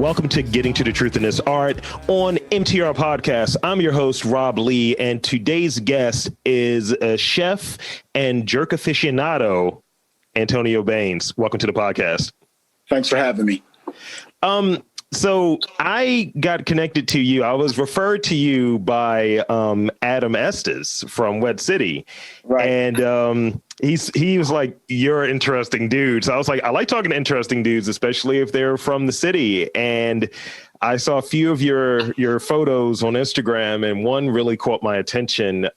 Welcome to Getting to the Truth in This Art on MTR Podcast. I'm your host, Rob Lee, and today's guest is a chef and jerk aficionado, Antonio Baines. Welcome to the podcast. Thanks for having me. So I got connected to you. I was referred to you by Adam Estes from Wet City. Right. And he was like, you're an interesting dude. So I was like, I like talking to interesting dudes, especially if they're from the city. And I saw a few of your photos on Instagram, and one really caught my attention.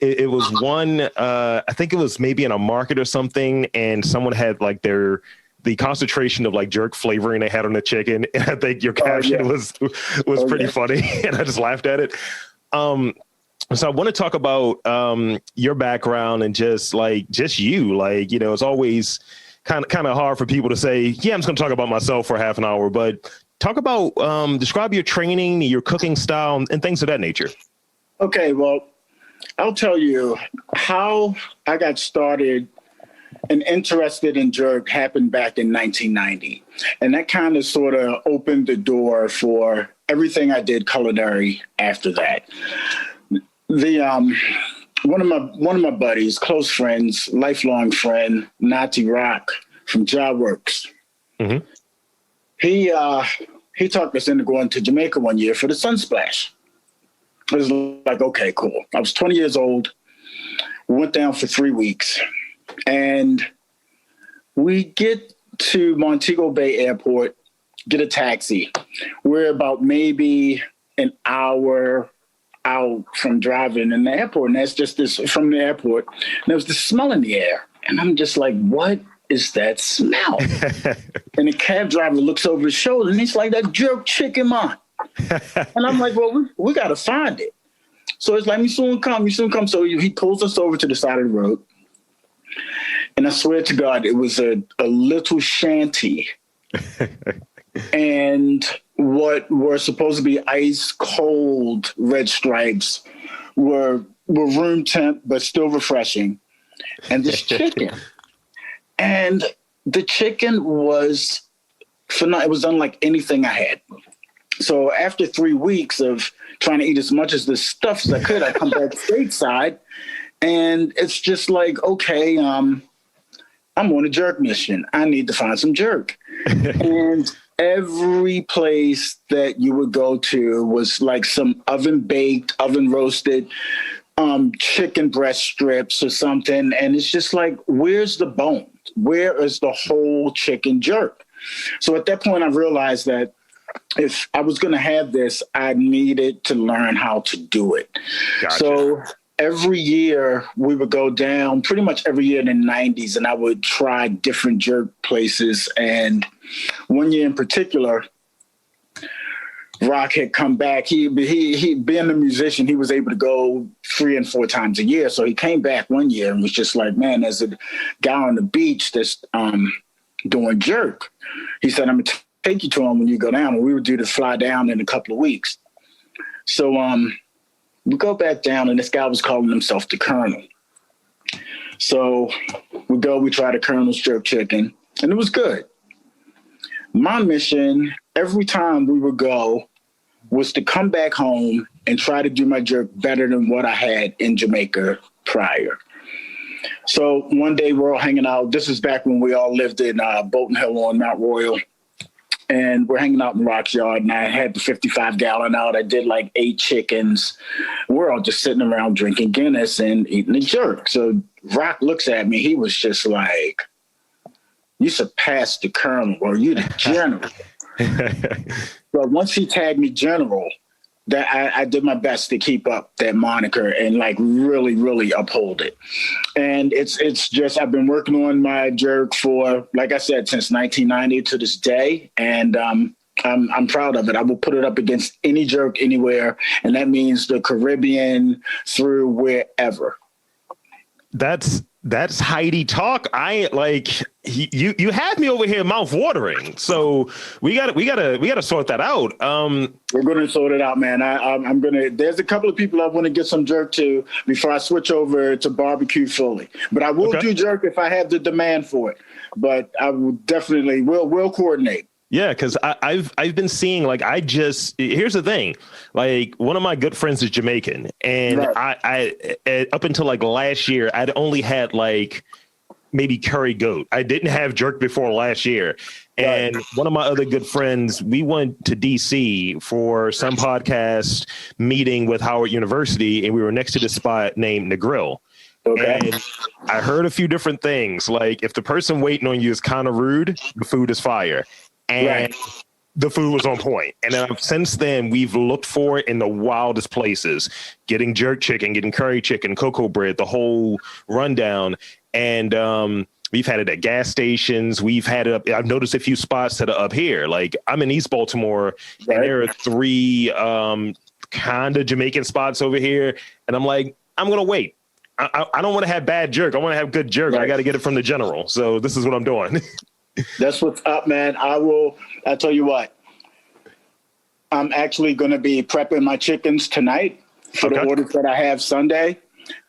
It was one, I think it was maybe in a market or something, and someone had like the concentration of like jerk flavoring they had on the chicken. And I think your caption was pretty funny. And I just laughed at it. So I want to talk about your background and just you, like, you know, it's always kind of hard for people to say, yeah, I'm just going to talk about myself for half an hour, but talk about, describe your training, your cooking style, and things of that nature. Okay. Well, I'll tell you how I got started and interested in jerk happened back in 1990. And that kind of sort of opened the door for everything I did culinary after that. One of my buddies, close friends, lifelong friend, Nati Rock from Werks. Mm-hmm. He talked us into going to Jamaica one year for the Sunsplash. It was like, okay, cool. I was 20 years old. We went down for 3 weeks. And we get to Montego Bay Airport, get a taxi. We're about maybe an hour out from driving in the airport. And that's just this from the airport. And there was this smell in the air. And I'm just like, what is that smell? And the cab driver looks over his shoulder and he's like, that jerk chicken, man. And I'm like, well, we got to find it. So it's like, you soon come. So he pulls us over to the side of the road. And I swear to God, it was a little shanty. And what were supposed to be ice cold red stripes were room temp, but still refreshing. And this chicken. And the chicken was phenomenal. It was unlike anything I had. So after 3 weeks of trying to eat as much of this stuff as I could, I come back stateside. And it's just like, okay, I'm on a jerk mission. I need to find some jerk. And every place that you would go to was like some oven baked, oven roasted chicken breast strips or something. And it's just like, where's the bone? Where is the whole chicken jerk? So at that point, I realized that if I was going to have this, I needed to learn how to do it. Gotcha. So every year we would go down, pretty much every year in the 90s, and I would try different jerk places. And one year in particular, Rock had come back. He being a musician, he was able to go 3 and 4 times a year. So he came back one year and was just like, man, there's a guy on the beach that's doing jerk. He said, I'm going to take you to him when you go down. And we were due to fly down in a couple of weeks. So we go back down, and this guy was calling himself the Colonel. So we try the Colonel's jerk chicken, and it was good. My mission every time we would go was to come back home and try to do my jerk better than what I had in Jamaica prior. So one day we're all hanging out. This is back when we all lived in Bolton Hill on Mount Royal. And we're hanging out in Rock's yard, and I had the 55-gallon out. I did like 8 chickens. We're all just sitting around drinking Guinness and eating a jerk. So Rock looks at me. He was just like, you surpassed the Colonel, or you the General. But once he tagged me General, that I did my best to keep up that moniker and like really, really uphold it. And it's just, I've been working on my jerk for, like I said, since 1990 to this day. And I'm proud of it. I will put it up against any jerk anywhere. And that means the Caribbean through wherever. That's Heidi talk. I like you have me over here mouth watering. So we gotta sort that out. We're gonna sort it out, man. I'm gonna. There's a couple of people I want to get some jerk to before I switch over to barbecue fully. But I will do jerk if I have the demand for it. But I will definitely we'll coordinate. Yeah, because I've been seeing like here's the thing, like one of my good friends is Jamaican, and Right. up until like last year I'd only had like maybe curry goat. I didn't have jerk before last year. Right. And one of my other good friends, we went to DC for some podcast meeting with Howard University, and we were next to this spot named The Grill. Okay. And I heard a few different things. Like if the person waiting on you is kind of rude, the food is fire. And Right. the food was on point. And then since then, we've looked for it in the wildest places, getting jerk chicken, getting curry chicken, cocoa bread, the whole rundown. And we've had it at gas stations. We've had it up. I've noticed a few spots that are up here. Like I'm in East Baltimore, Right. and there are three kind of Jamaican spots over here. And I'm like, I'm going to wait. I don't want to have bad jerk. I want to have good jerk. Right. I got to get it from the general. So this is what I'm doing. That's what's up, man. I'll tell you what. I'm actually going to be prepping my chickens tonight for the orders that I have Sunday,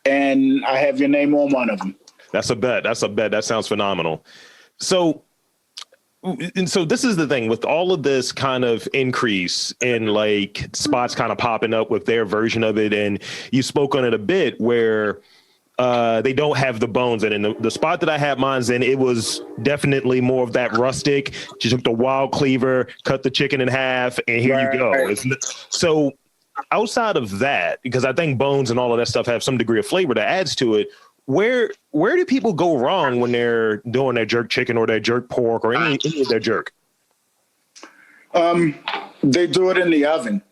and I have your name on one of them. That's a bet. That sounds phenomenal. So this is the thing with all of this kind of increase in like spots kind of popping up with their version of it. And you spoke on it a bit where they don't have the bones. And in the spot that I had mine's in, it was definitely more of that rustic. You took the wild cleaver, cut the chicken in half, and here you go. So outside of that, because I think bones and all of that stuff have some degree of flavor that adds to it, where do people go wrong when they're doing their jerk chicken or their jerk pork or any of their jerk? They do it in the oven.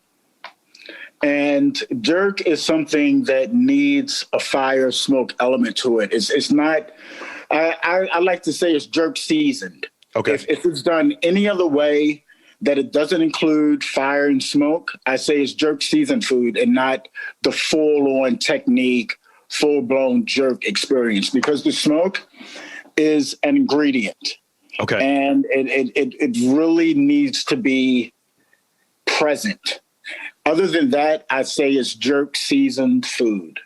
And jerk is something that needs a fire smoke element to it. It's not, I like to say it's jerk seasoned. Okay. If it's done any other way that it doesn't include fire and smoke, I say it's jerk seasoned food and not the full on technique, full blown jerk experience, because the smoke is an ingredient. Okay. And it really needs to be present. Other than that, I say it's jerk seasoned food.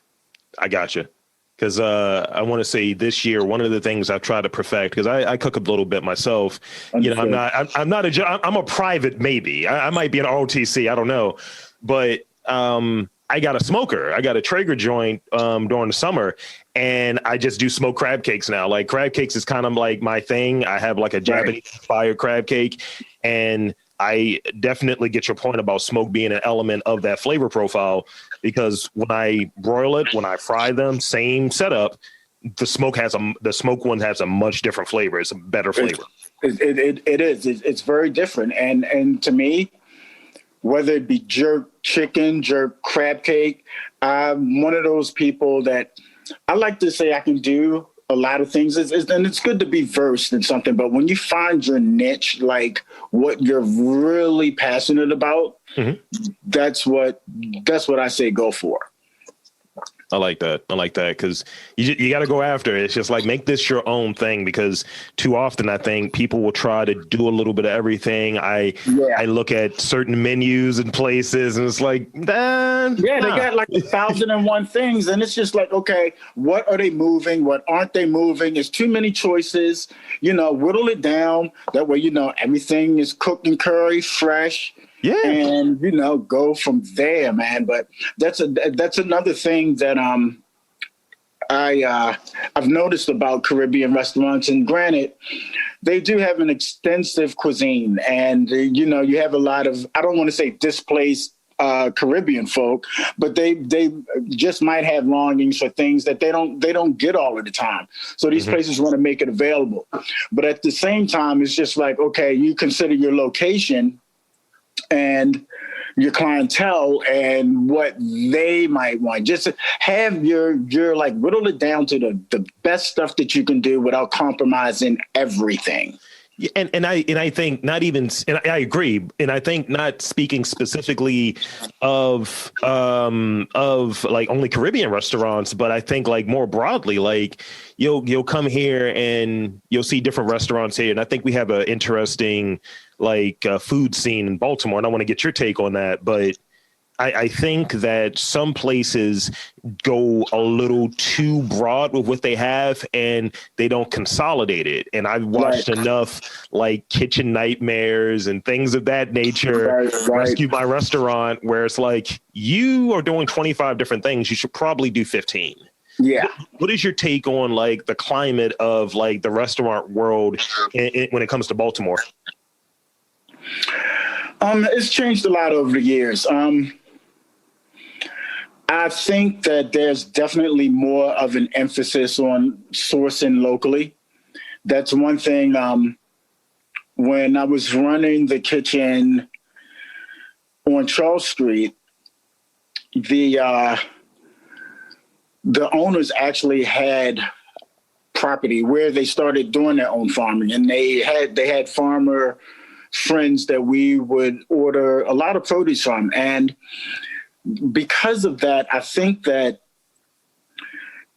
I gotcha. Because I want to say this year, one of the things I've tried to perfect, because I cook a little bit myself. Understood. You know, I'm a private maybe. I might be an ROTC. I don't know. But I got a smoker. I got a Traeger joint during the summer, and I just do smoked crab cakes now. Like crab cakes is kind of like my thing. I have like a Japanese fire crab cake, and I definitely get your point about smoke being an element of that flavor profile, because when I broil it, when I fry them, same setup, the smoke one has a much different flavor. It's a better flavor. It is. It's very different. And to me, whether it be jerk chicken, jerk crab cake, I'm one of those people that I like to say I can do a lot of things. And it's good to be versed in something, but when you find your niche, like what you're really passionate about, that's what I say go for. I like that because you got to go after it. It's just like make this your own thing, because too often I think people will try to do a little bit of everything. I look at certain menus and places, and it's like, they got like 1,001 things, and it's just like, okay, what are they moving? What aren't they moving? It's too many choices. Whittle it down. That way, everything is cooked and curry, fresh. Yeah, and go from there, man. But that's another thing that I've noticed about Caribbean restaurants. And granted, they do have an extensive cuisine, and you have a lot of, I don't want to say displaced Caribbean folk, but they just might have longings for things that they don't get all of the time. So these places want to make it available. But at the same time, it's just like, okay, you consider your location and your clientele and what they might want. Just have your like whittle it down to the best stuff that you can do without compromising everything. And I think not even, and I agree. And I think not speaking specifically of like only Caribbean restaurants, but I think like more broadly, like you'll come here and you'll see different restaurants here. And I think we have an interesting like food scene in Baltimore, and I want to get your take on that. But I think that some places go a little too broad with what they have and they don't consolidate it. And I've watched enough like Kitchen Nightmares and things of that nature, Rescue My Restaurant, where it's like you are doing 25 different things. You should probably do 15. Yeah. What is your take on like the climate of like the restaurant world when it comes to Baltimore? It's changed a lot over the years. I think that there's definitely more of an emphasis on sourcing locally. That's one thing. When I was running the kitchen on Charles Street, the owners actually had property where they started doing their own farming, and they had farmer friends that we would order a lot of produce from. And because of that, I think that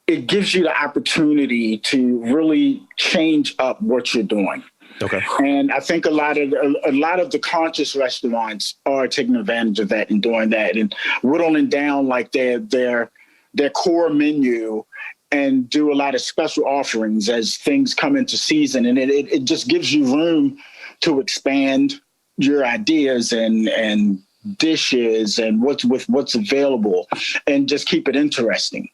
it gives you the opportunity to really change up what you're doing. Okay. And I think a lot of the conscious restaurants are taking advantage of that and doing that and whittling down like their core menu and do a lot of special offerings as things come into season. And it just gives you room to expand your ideas and dishes and what's available and just keep it interesting.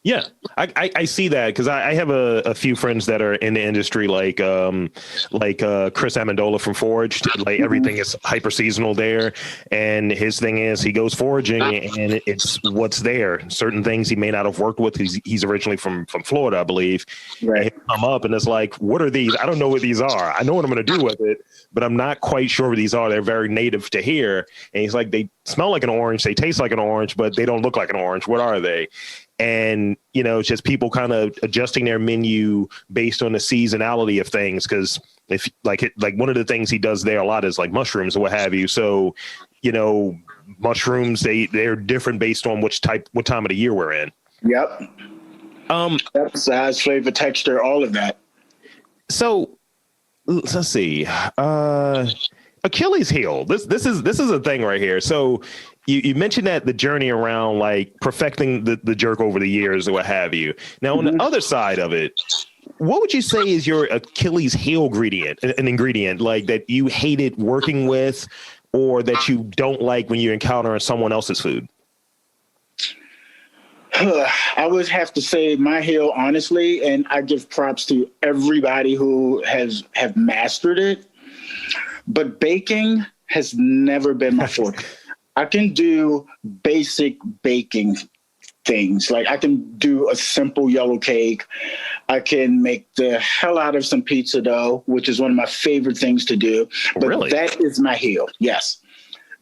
Yeah, I see that because I have a few friends that are in the industry, like Chris Amendola from Foraged. Like everything is hyper seasonal there, and his thing is he goes foraging and it's what's there. Certain things he may not have worked with. He's originally from Florida, I believe. Right. And he'll come up and it's like, what are these? I don't know what these are. I know what I'm going to do with it, but I'm not quite sure what these are. They're very native to here, and he's like, they smell like an orange, they taste like an orange, but they don't look like an orange. What are they? And, you know, it's just people kind of adjusting their menu based on the seasonality of things. Because if like one of the things he does there a lot is like mushrooms or what have you. So, you know, mushrooms, they're different based on what time of the year we're in. Yep. Size, flavor, texture, all of that. So let's see. Achilles heel. This is a thing right here. So you mentioned that the journey around like perfecting the jerk over the years or what have you. Now, on the other side of it, what would you say is your Achilles heel an ingredient like that you hated working with or that you don't like when you encounter someone else's food? I would have to say my heel, honestly, and I give props to everybody who have mastered it. But baking has never been my forte. I can do basic baking things. Like I can do a simple yellow cake. I can make the hell out of some pizza dough, which is one of my favorite things to do. But really? That is my heel. Yes.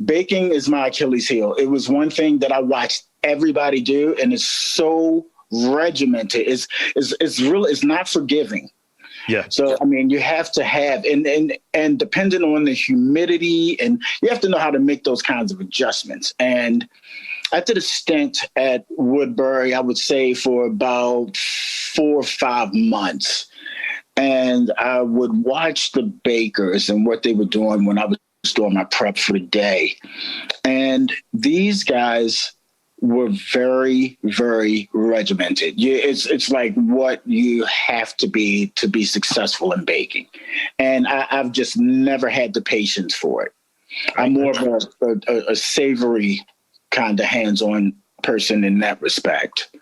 Baking is my Achilles heel. It was one thing that I watched everybody do, and it's so regimented. It's not forgiving. Yeah. So, I mean, you have to have, and depending on the humidity, and you have to know how to make those kinds of adjustments. And I did a stint at Woodbury, I would say, for about 4 or 5 months. And I would watch the bakers and what they were doing when I was doing my prep for the day. And these guys were very, very regimented. It's like what you have to be successful in baking. And I've just never had the patience for it. I'm more of a savory kind of hands-on person in that respect.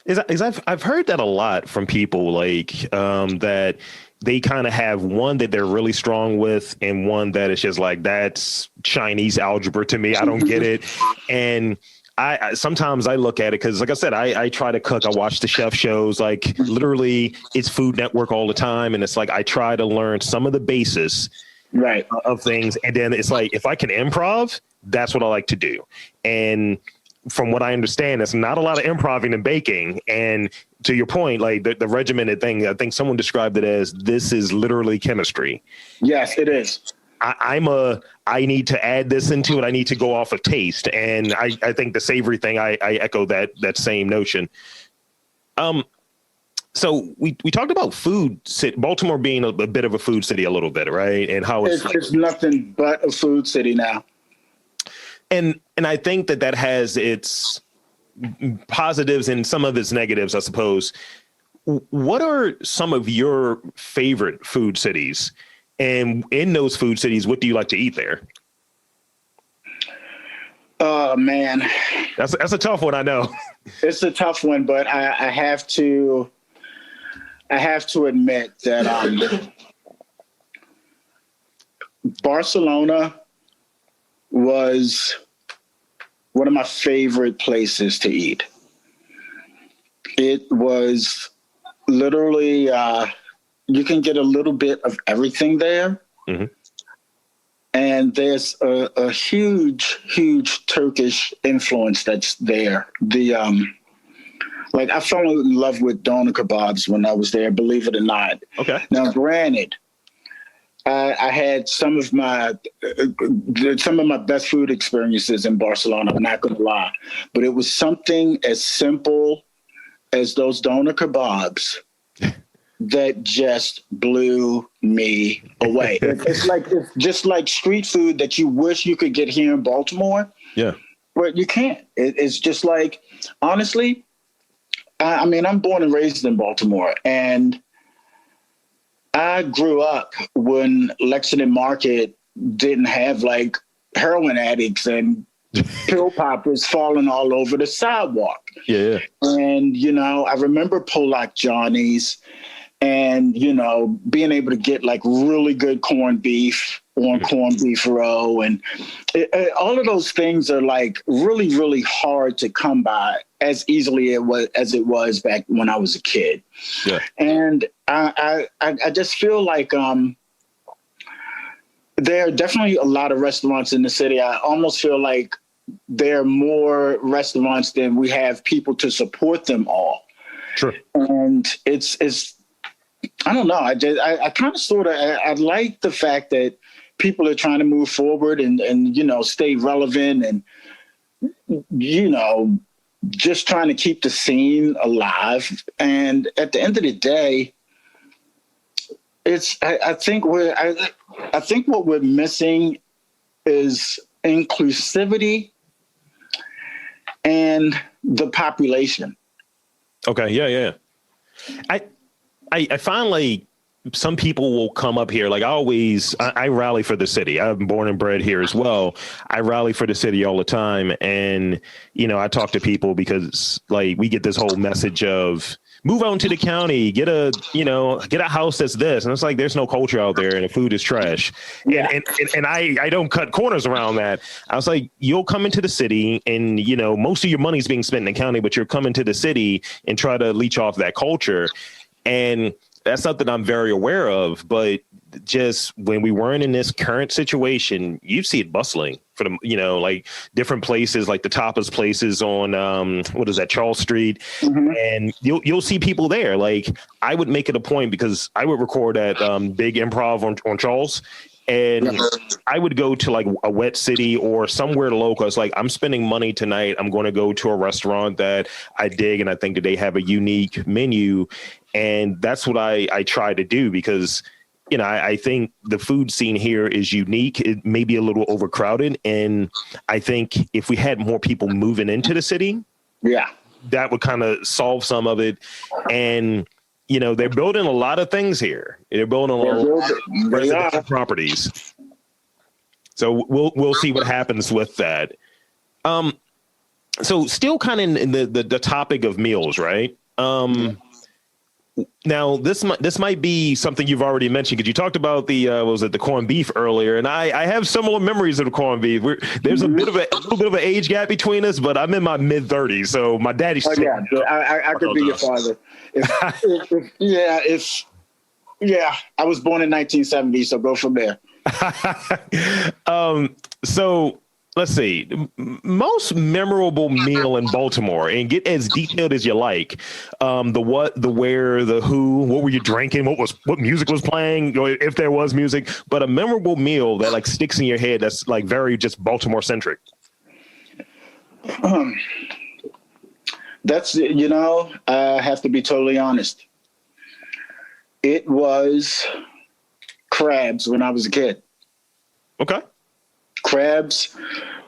I've heard that a lot from people like that they kind of have one that they're really strong with and one that is just like, that's Chinese algebra to me. I don't get it. And I sometimes I look at it because, like I said, I try to cook. I watch the chef shows, like literally it's Food Network all the time. And it's like I try to learn some of the basis of things. And then it's like if I can improv, that's what I like to do. And from what I understand, there's not a lot of improving and baking. And to your point, like the regimented thing, I think someone described it as this is literally chemistry. Yes, it is. I need to add this into it. I need to go off of taste. And I think the savory thing, I echo that same notion. So we talked about food, Baltimore being a bit of a food city a little bit, right? And how it's nothing but a food city now. And I think that has its positives and some of its negatives, I suppose. What are some of your favorite food cities? And in those food cities, what do you like to eat there? Oh man, That's a tough one, I know. it's a tough one, but I have to admit that Barcelona was one of my favorite places to eat. It was literally, you can get a little bit of everything there. Mm-hmm. And there's a huge, huge Turkish influence that's there. Like I fell in love with doner kebabs when I was there, believe it or not. Okay. Now, granted, I had some of my best food experiences in Barcelona. I'm not going to lie, but it was something as simple as those doner kebabs that just blew me away. It's just like street food that you wish you could get here in Baltimore. Yeah, but you can't. It's just like, honestly, I mean, I'm born and raised in Baltimore, and I grew up when Lexington Market didn't have like heroin addicts and pill poppers falling all over the sidewalk. Yeah. And, I remember Polak Johnny's and, being able to get like really good corned beef on corned beef row. And all of those things are like really, really hard to come by as easily as it was back when I was a kid. Yeah. And I just feel like there are definitely a lot of restaurants in the city. I almost feel like there are more restaurants than we have people to support them all. Sure. And it's I don't know. I kind of sort of I like the fact that people are trying to move forward and stay relevant and just trying to keep the scene alive. And at the end of the day, I think what we're missing is inclusivity and the population. Okay. Yeah. I find like some people will come up here. Like I rally for the city. I'm born and bred here as well. I rally for the city all the time. And, I talk to people because like we get this whole message of move out into the county, get a house that's this. And it's like, there's no culture out there and the food is trash. Yeah. And I don't cut corners around that. I was like, you'll come into the city and, most of your money's being spent in the county, but you're coming to the city and try to leech off that culture. And that's something I'm very aware of, but just when we weren't in this current situation, you see it bustling for the, like different places, like the tapas places on, what is that, Charles Street. Mm-hmm. And you'll see people there. Like I would make it a point because I would record at Big Improv on Charles. And I would go to like a wet city or somewhere local. It's like, I'm spending money tonight. I'm going to go to a restaurant that I dig. And I think that they have a unique menu. And that's what I try to do because, I think the food scene here is unique. It may be a little overcrowded. And I think if we had more people moving into the city, that would kind of solve some of it. And they're building a lot of things here. They're building a lot of residential properties. So we'll see what happens with that. So still kind of in the topic of meals, right? Now this might be something you've already mentioned because you talked about the corned beef earlier, and I have similar memories of the corned beef. There's a little bit of an age gap between us, but I'm in my mid-30s, so my daddy's. I could be your father. I was born in 1970, so go from there. So let's see, most memorable meal in Baltimore, and get as detailed as you like. The what, the where, the who, what were you drinking? What music was playing, or if there was music, but a memorable meal that like sticks in your head that's like very just Baltimore centric. That's, I have to be totally honest. It was crabs when I was a kid. Okay. Crabs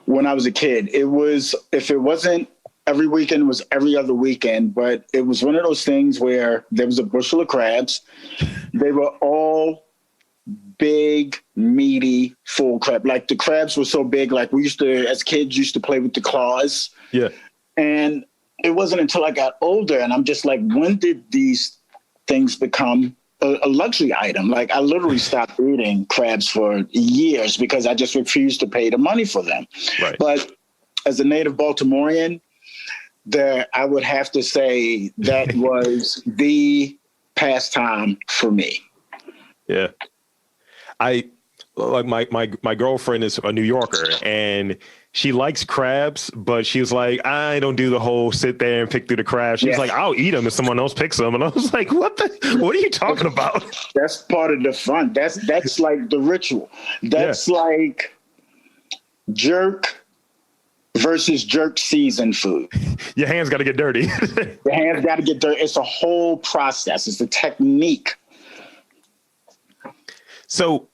when I was a kid. It was, if it wasn't every weekend, it was every other weekend, but it was one of those things where there was a bushel of crabs. They were all big, meaty, full crab. Like the crabs were so big, like we used to, as kids, used to play with the claws. Yeah. And it wasn't until I got older and I'm just like, when did these things become a luxury item? Like I literally stopped eating crabs for years because I just refused to pay the money for them. Right. But as a native Baltimorean, I would have to say that was the pastime for me. Yeah. I like my girlfriend is a New Yorker and she likes crabs, but she's like, I don't do the whole sit there and pick through the crabs. She's like, I'll eat them if someone else picks them. And I was like, what are you talking about? That's part of the fun. That's like the ritual. That's like jerk versus jerk season food. Your hands got to get dirty. The hands got to get dirty. It's a whole process. It's a technique. So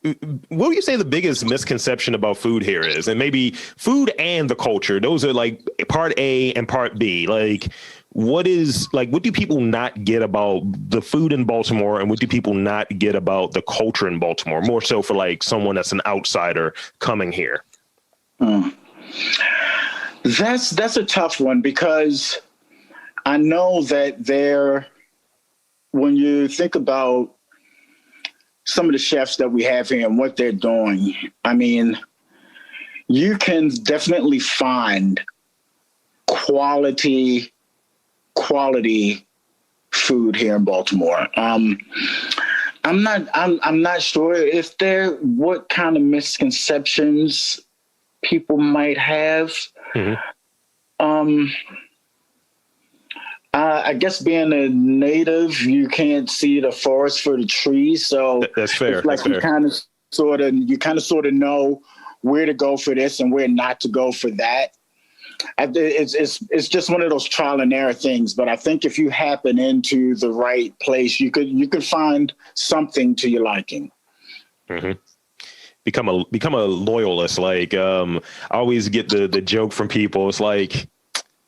what would you say the biggest misconception about food here is? And maybe food and the culture, those are like part A and part B. Like, what do people not get about the food in Baltimore? And what do people not get about the culture in Baltimore? More so for like someone that's an outsider coming here. That's a tough one because I know that when you think about some of the chefs that we have here and what they're doing, I mean, you can definitely find quality food here in Baltimore. I'm not sure if what kind of misconceptions people might have. I guess being a native, you can't see the forest for the trees. So that's fair. It's like you kind of sort of know where to go for this and where not to go for that. It's just one of those trial and error things. But I think if you happen into the right place, you could find something to your liking. Mm-hmm. Become a loyalist. Like I always get the joke from people. It's like,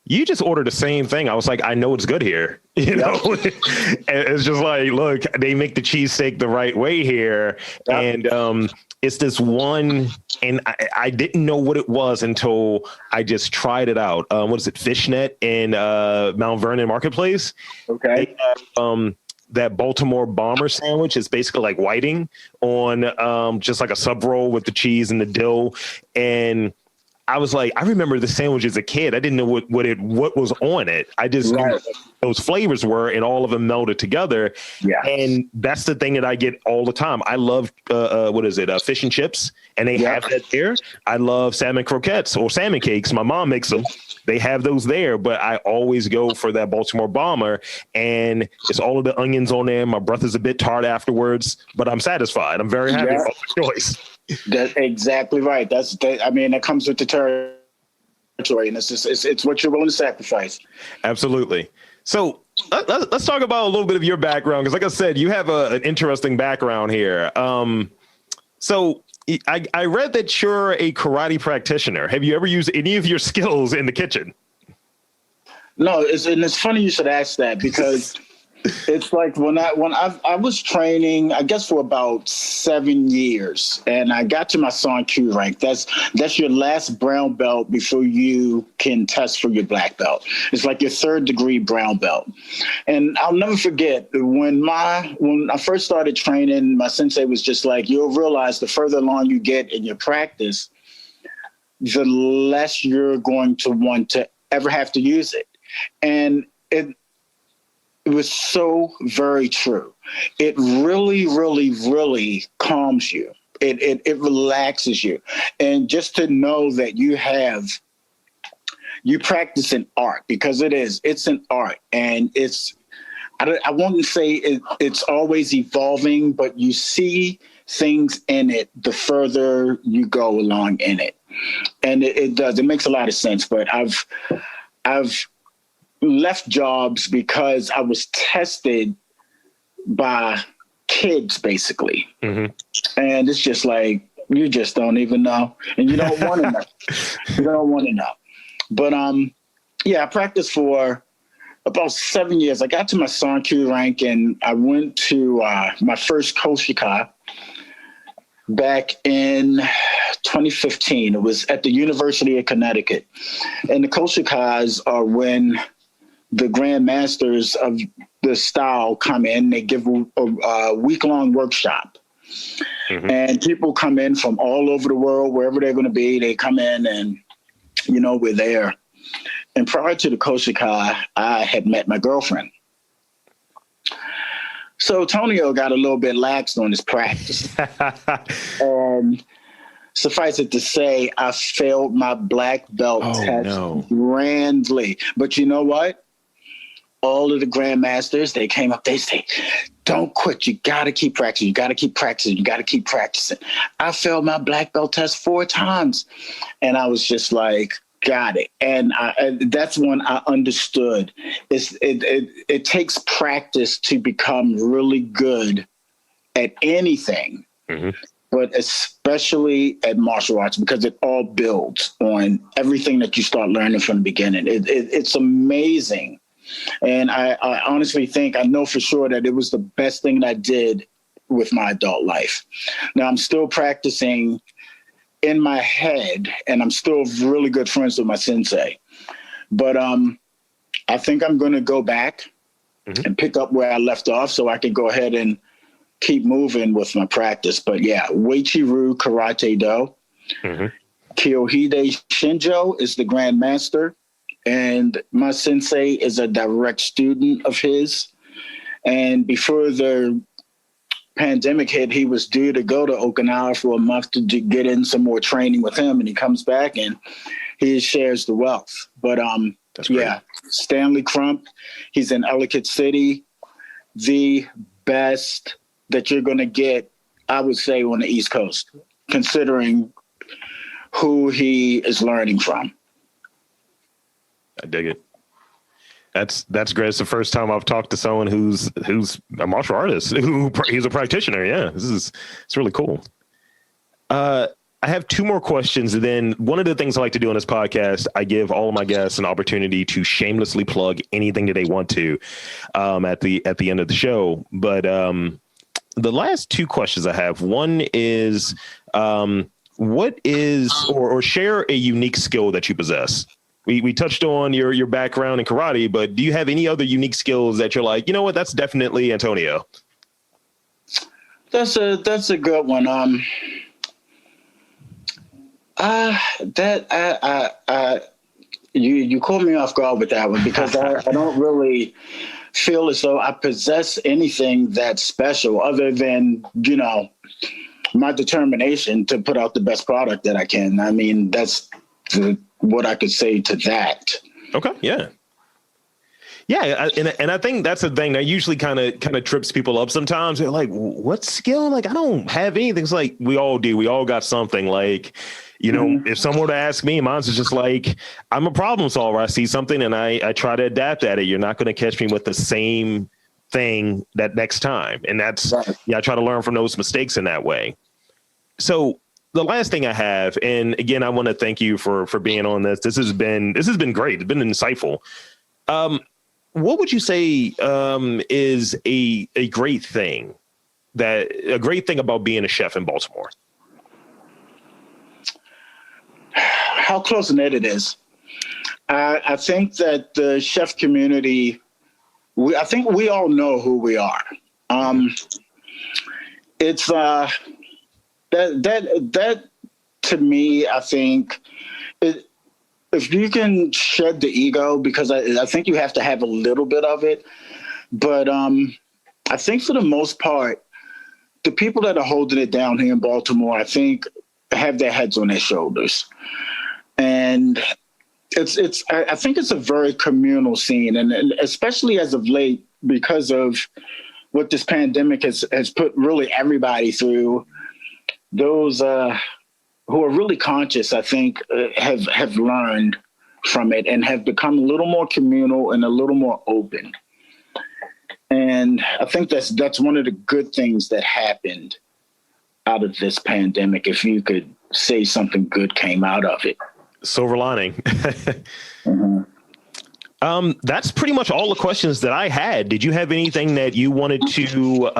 you just order the same thing. I was like, I know it's good here. You know, it's just like, look, they make the cheesesteak the right way here. Yep. And it's this one, and I didn't know what it was until I just tried it out. What is it? Fishnet in Mount Vernon Marketplace. Okay. They have, that Baltimore bomber sandwich is basically like whiting on just like a sub roll with the cheese and the dill. And I was like, I remember the sandwich as a kid. I didn't know what was on it. I just knew what those flavors were, and all of them melded together. Yeah. And that's the thing that I get all the time. I love fish and chips, and they have that there. I love salmon croquettes or salmon cakes. My mom makes them. They have those there, but I always go for that Baltimore bomber, and it's all of the onions on there. My breath is a bit tart afterwards, but I'm satisfied. I'm very happy about the choice. That's exactly right. That comes with the territory, and it's what you're willing to sacrifice. Absolutely. So let's talk about a little bit of your background, because like I said, you have an interesting background here. So I read that you're a karate practitioner. Have you ever used any of your skills in the kitchen? No, it's funny you should ask that, because it's like when I was training, I guess for about 7 years, and I got to my Son Q rank. That's your last brown belt before you can test for your black belt. It's like your 3rd degree brown belt. And I'll never forget when I first started training, my sensei was just like, you'll realize the further along you get in your practice, the less you're going to want to ever have to use it. And it was so very true. It really, really, really calms you. It relaxes you. And just to know that you practice an art, because it's an art, and I won't say it's always evolving, but you see things in it the further you go along in it. And it makes a lot of sense. But I've left jobs because I was tested by kids, basically. Mm-hmm. And it's just like, You just don't even know, and you don't want to know. You don't want to know. But yeah, I practiced for about 7 years. I got to my Sergeant Q rank, and I went to my first Koshika back in 2015. It was at the University of Connecticut, and the Koshikas are when the grandmasters of the style come in. They give a week-long workshop. Mm-hmm. And people come in from all over the world, wherever they're going to be. They come in and, we're there. And prior to the Koshika, I had met my girlfriend. So Tonio got a little bit laxed on his practice. And suffice it to say, I failed my black belt test grandly. But you know what? All of the grandmasters, they came up, they say, don't quit. You got to keep practicing. You got to keep practicing. You got to keep practicing. I failed my black belt test 4 times. And I was just like, got it. And that's when I understood it takes practice to become really good at anything, but especially at martial arts, because it all builds on everything that you start learning from the beginning. It's amazing. And I honestly think, I know for sure that it was the best thing that I did with my adult life. Now I'm still practicing in my head, and I'm still really good friends with my sensei. But I think I'm going to go back and pick up where I left off so I can go ahead and keep moving with my practice. But yeah, Weichi-Ryu Karate Do. Kiyohide Shinjo is the Grand Master. And my sensei is a direct student of his. And before the pandemic hit, he was due to go to Okinawa for a month to get in some more training with him. And he comes back and he shares the wealth. But yeah, Stanley Crump, he's in Ellicott City. The best that you're going to get, I would say, on the East Coast, considering who he is learning from. I dig it. That's great. It's the first time I've talked to someone who's a martial artist, he's a practitioner. Yeah, it's really cool. I have 2 more questions. And then one of the things I like to do on this podcast, I give all of my guests an opportunity to shamelessly plug anything that they want to at the end of the show. But the last 2 questions I have, one is what is or share a unique skill that you possess. We touched on your background in karate, but do you have any other unique skills that you're like, you know what, that's definitely Antonio? That's a good one. You caught me off guard with that one, because I don't really feel as though I possess anything that's special other than, my determination to put out the best product that I can. I mean, that's what I could say to that. Okay. Yeah. Yeah. And I think that's the thing that usually kind of trips people up sometimes. They're like, what skill? Like, I don't have anything. It's like, we all do. We all got something. Like, if someone were to ask me, mine's is just like, I'm a problem solver. I see something and I try to adapt at it. You're not going to catch me with the same thing that next time. And that's, I try to learn from those mistakes in that way. So the last thing I have, and again, I want to thank you for being on this. This has been great. It's been insightful. What would you say is a great thing about being a chef in Baltimore? How close knit it is. I think that the chef community, I think we all know who we are. It's that to me, I think if you can shed the ego, because I think you have to have a little bit of it. But I think for the most part, the people that are holding it down here in Baltimore, I think, have their heads on their shoulders. And I think it's a very communal scene. And especially as of late, because of what this pandemic has put really everybody through, those who are really conscious, I think, have learned from it and have become a little more communal and a little more open. And I think that's one of the good things that happened out of this pandemic, if you could say something good came out of it? Silver lining. Mm-hmm. That's pretty much all the questions that I had. Did you have anything that you wanted to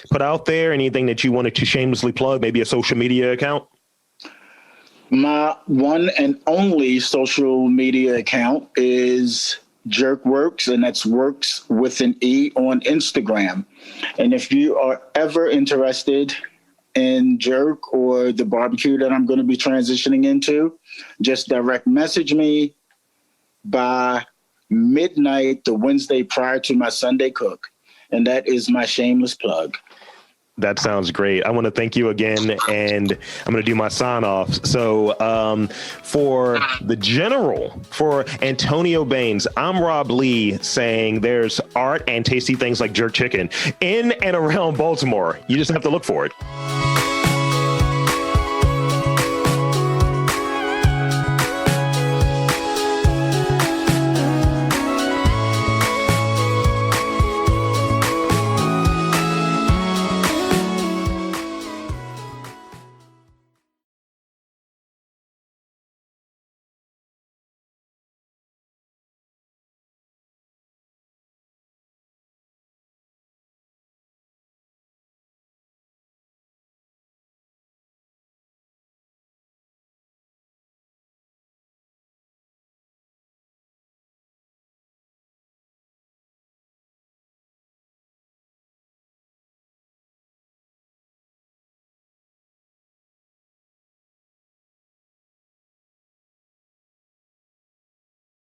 put out there? Anything that you wanted to shamelessly plug? Maybe a social media account? My one and only social media account is Werks, and that's Werks with an E on Instagram. And if you are ever interested in jerk or the barbecue that I'm going to be transitioning into, just direct message me by midnight the Wednesday prior to my Sunday cook. And that is my shameless plug. That sounds great. I want to thank you again, and I'm going to do my sign off. So for the general, for Antonio Baines, I'm Rob Lee saying there's art and tasty things like jerk chicken in and around Baltimore. You just have to look for it.